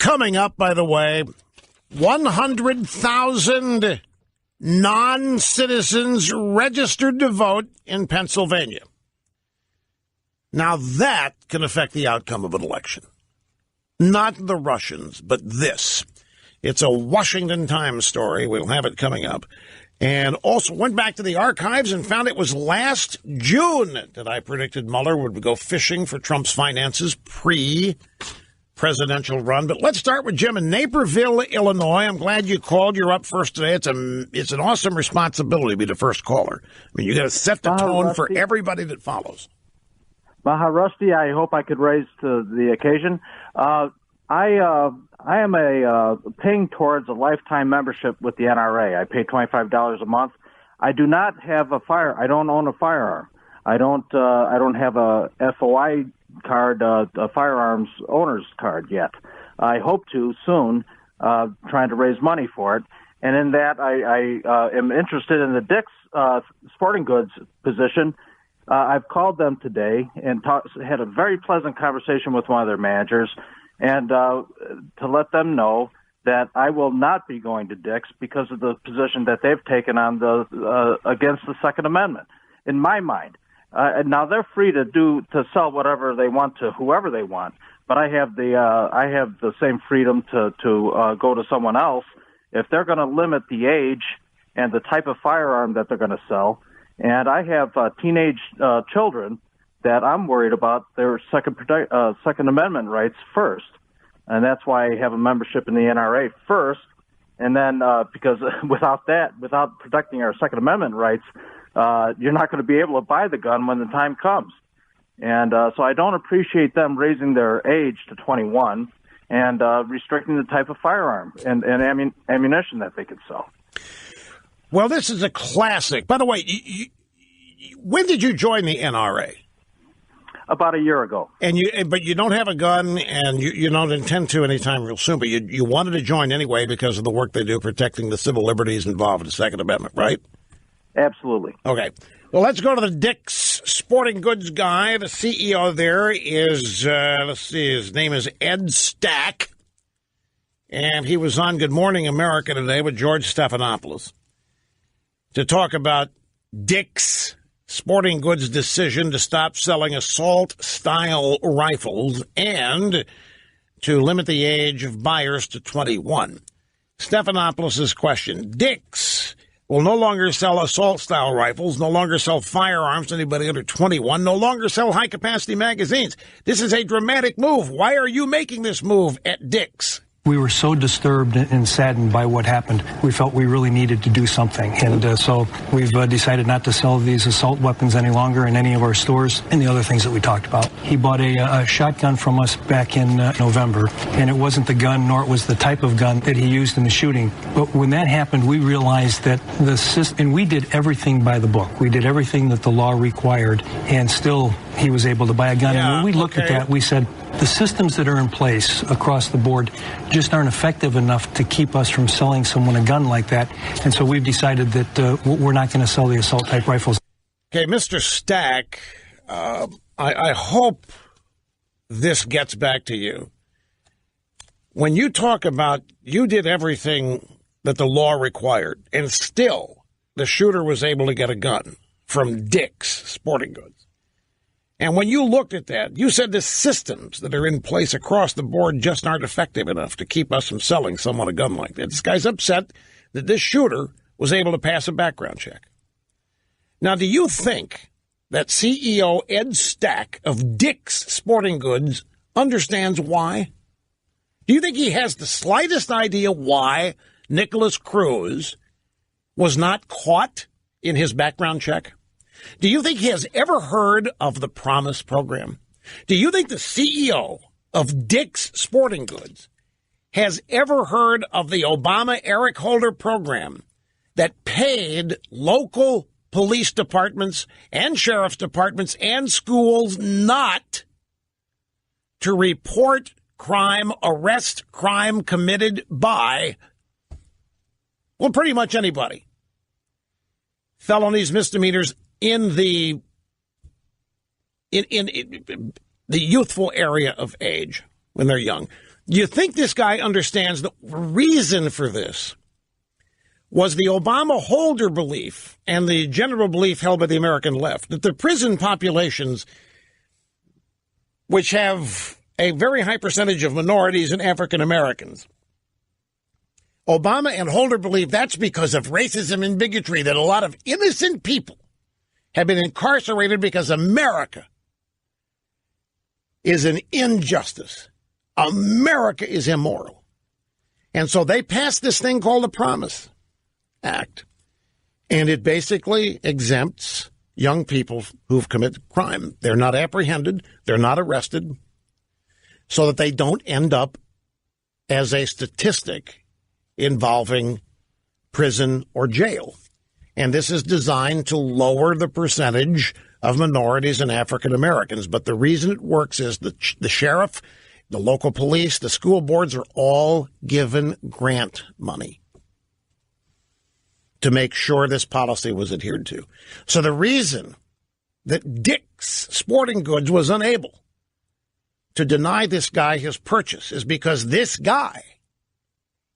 Coming up, by the way, 100,000 non-citizens registered to vote in Pennsylvania. Now that can affect the outcome of an election. Not the Russians, but this. It's a Washington Times story. We'll have it coming up. And also went back to the archives and found it was last June that I predicted Mueller would go fishing for Trump's finances pre-presidential run. But let's start with Jim in Naperville, Illinois. I'm glad you called. You're up first today. It's an awesome responsibility to be the first caller. I mean, you got to set the tone for everybody that follows. Maha Rusty, I hope I could raise to the occasion. I am paying towards a lifetime membership with the NRA. I pay $25 a month. I do not have I don't own a firearm. I don't have a FOI card, a firearms owner's card yet. I hope to soon, trying to raise money for it. And in that, I am interested in the Dick's Sporting Goods position. I've called them today and had a very pleasant conversation with one of their managers, and to let them know that I will not be going to Dick's because of the position that they've taken on against the Second Amendment. In my mind, now they're free to sell whatever they want to whoever they want, but I have the same freedom to go to someone else if they're going to limit the age and the type of firearm that they're going to sell. And I have teenage children that I'm worried about their Second Amendment rights first. And that's why I have a membership in the NRA first. And then because without protecting our Second Amendment rights, you're not going to be able to buy the gun when the time comes. And so I don't appreciate them raising their age to 21 and restricting the type of firearm and ammunition that they could sell. Well, this is a classic. By the way, when did you join the NRA? About a year ago. But you don't have a gun, and you don't intend to anytime real soon. But you wanted to join anyway because of the work they do protecting the civil liberties involved in the Second Amendment, right? Absolutely. Okay. Well, let's go to the Dick's Sporting Goods guy. The CEO there is, his name is Ed Stack, and he was on Good Morning America today with George Stephanopoulos to talk about Dick's Sporting Goods' decision to stop selling assault-style rifles and to limit the age of buyers to 21. Stephanopoulos' question: Dick's will no longer sell assault-style rifles, no longer sell firearms to anybody under 21, no longer sell high-capacity magazines. This is a dramatic move. Why are you making this move at Dick's? We were so disturbed and saddened by what happened. We felt we really needed to do something. And so we've decided not to sell these assault weapons any longer in any of our stores and the other things that we talked about. He bought a shotgun from us back in November, and it wasn't the gun, nor it was the type of gun that he used in the shooting. But when that happened, we realized that and we did everything by the book. We did everything that the law required, and still he was able to buy a gun. And when we looked at that, we said, the systems that are in place across the board just aren't effective enough to keep us from selling someone a gun like that. And so we've decided that we're not going to sell the assault-type rifles. Okay, Mr. Stack, I hope this gets back to you. When you talk about you did everything that the law required, and still the shooter was able to get a gun from Dick's Sporting Goods. And when you looked at that, you said the systems that are in place across the board just aren't effective enough to keep us from selling someone a gun like that. This guy's upset that this shooter was able to pass a background check. Now, do you think that CEO Ed Stack of Dick's Sporting Goods understands why? Do you think he has the slightest idea why Nicholas Cruz was not caught in his background check? Do you think he has ever heard of the Promise program? Do you think the CEO of Dick's Sporting Goods has ever heard of the Obama Eric Holder program that paid local police departments and sheriff's departments and schools not to report crime, arrest crime committed by, well, pretty much anybody? Felonies, misdemeanors, in the youthful area of age when they're young. Do you think this guy understands the reason for this was the Obama holder belief and the general belief held by the American left that the prison populations, which have a very high percentage of minorities and African Americans, Obama and Holder believe that's because of racism and bigotry, that a lot of innocent people have been incarcerated because America is an injustice. America is immoral. And so they passed this thing called the Promise Act. And it basically exempts young people who've committed crime. They're not apprehended. They're not arrested, so that they don't end up as a statistic involving prison or jail. And this is designed to lower the percentage of minorities and African Americans. But the reason it works is the sheriff, the local police, the school boards are all given grant money to make sure this policy was adhered to. So the reason that Dick's Sporting Goods was unable to deny this guy his purchase is because this guy,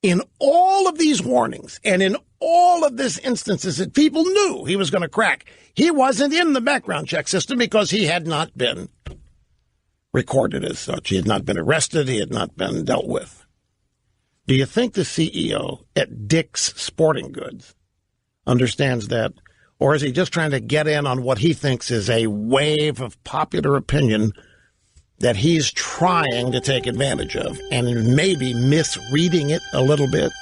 in all of these warnings and in all of these instances that people knew he was going to crack, he wasn't in the background check system because he had not been recorded as such. He had not been arrested. He had not been dealt with. Do you think the CEO at Dick's Sporting Goods understands that? Or is he just trying to get in on what he thinks is a wave of popular opinion that he's trying to take advantage of and maybe misreading it a little bit?